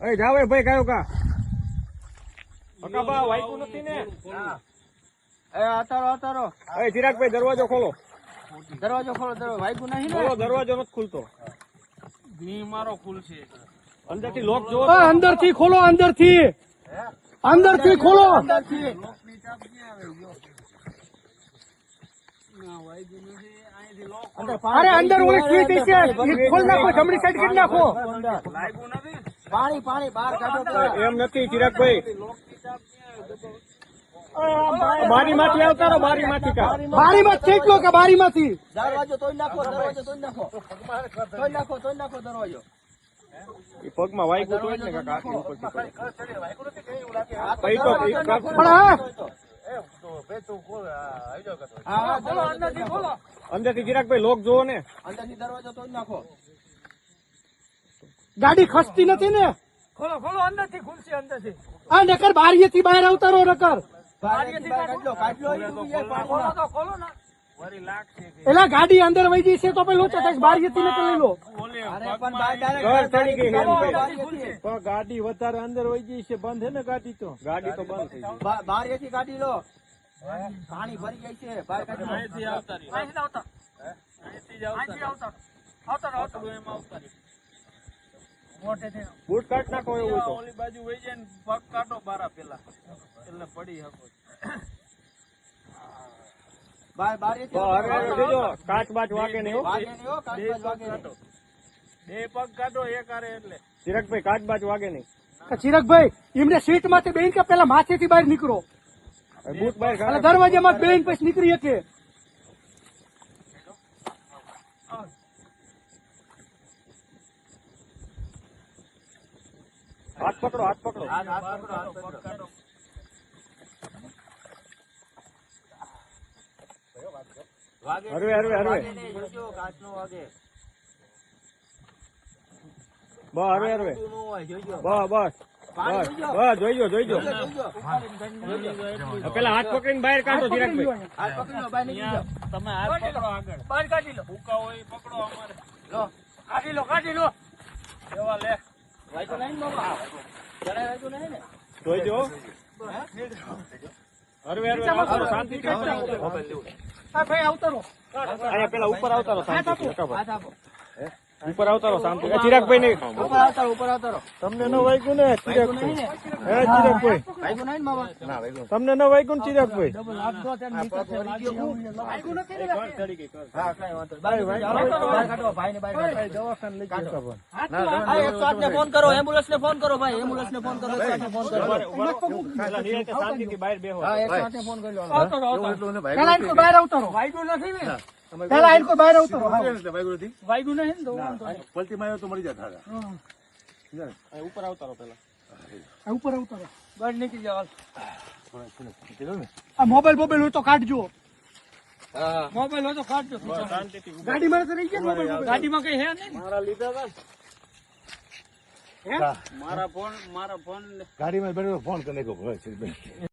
એ જાવે ભાઈ કયો કા બા વાઈકું નથી ને એ આતારો એ ચિરાગભાઈ દરવાજો ખોલો વાઈકું નહીં ને ખોલો દરવાજો નથી ખુલતો મારો ખુલશે અંદરથી લોક જો અંદરથી ખોલો અંદરથી ખોલો અરે અંદર ઓલી સ્વીટ છે ખોલ નાખો જમણી સાઈડ કરી નાખો પાણી બહાર કાઢો એમ નથી ચિરાગભાઈ બારીમાંથી આવતા રહો બારીમાંથી કા બારીમાં ખેંચલો કે બારીમાંથી દરવાજો તોડી નાખો દરવાજો એ પગમાં વાઈકું તો જ ને કાકા આટલી ઉપરથી પડી. પણ હા અંદરથી ચિરાગભાઈ લોક જોવો ને અંદરથી દરવાજો તોડી નાખો ગાડી ખસતી નથી ને ખોલો અંદરથી ખુલશે અંદરથી આ નકર બારીએથી બહાર આવતા રહો નકર ખોલો ને વરી લાગશે એલા ગાડી અંદર વહી જઈ છે તો પેલું તો બારીએથી નકર લઈ લો ઘર ચડી ગઈ પણ ગાડી વધારે અંદર વહી ગઈ છે બંધ હે ને ગાડી તો બંધ થઈ ગઈ બારીએથી ગાડી લો પાણી ભરી જાય છે બહાર કાઢો અહીંથી આવતા રહ્યો અહીંથી આવતા એમ આવતા રહ્યો બૂટ કાઢ નાખો એવું તો ઓલી બાજુ વહી જાય ને પગ કાઢો બારા પેલા એટલે પડી શકો હવે જોજો કાચ બાચ વાગે નહીં હો બે પગ કાઢો એક આરે એટલે ચિરાગભાઈ કાચ બાચ વાગે નહીં ચિરાગભાઈ એમને સીટ માંથી બેન કે પેલા માથેથી બહાર નીકળો બૂટ બહાર અને દરવાજામાં બેન પછી નીકળી શકે હાથ પકડો હરવે બસ હરવે બસ જોઈજો પેલા હાથ પકડીને બહાર કાઢો ચિરાગભાઈ તમે હાથ પકડો આગળ બહાર કાઢી લો ભૂકા હોય એ પકડો અમારે કાઢી લો એવા લે જોઈજો હરવે શાંતિથી ભાઈ આવતા રહો અહીંયા પેલા ઉપર આવતા રહો શાંતિથી ઉપર આવતા રહો શાંતિ ચિરાગભાઈ નહીં ઉપર આવતા તમને ન વાગ્યું ને ચિરાગભાઈ તમને ન વાગ્યું ને ચિરાગભાઈ ફોન કરો એમ્બ્યુલન્સ ને ફોન કરો ભાઈ એમ્બ્યુલન્સ ને ફોન કરો શાંતિથી બહાર બેહો ફોન કરી લો પેલા ઇनको બહાર આવતા રહો વાગ્યું નથી ને પેલા ઇनको બહાર આવતા રહો વાગ્યું નહીં ને પલટી માર્યો તો મરી જાય ઉપર આવતા રહો પેલા ઉપર આવતા રહો બહાર નીકળી જાવ આ મોબાઈલ હોય તો કાઢજો મોબાઈલ હોય તો કાઢજો શાંતિથી ગાડીમાં તો રહી ગયા મોબાઈલ ગાડીમાં કઈ હે નહીં મારા લીધા હતા મારા ફોન ગાડીમાં બેઠો ફોન કરી નાખ્યો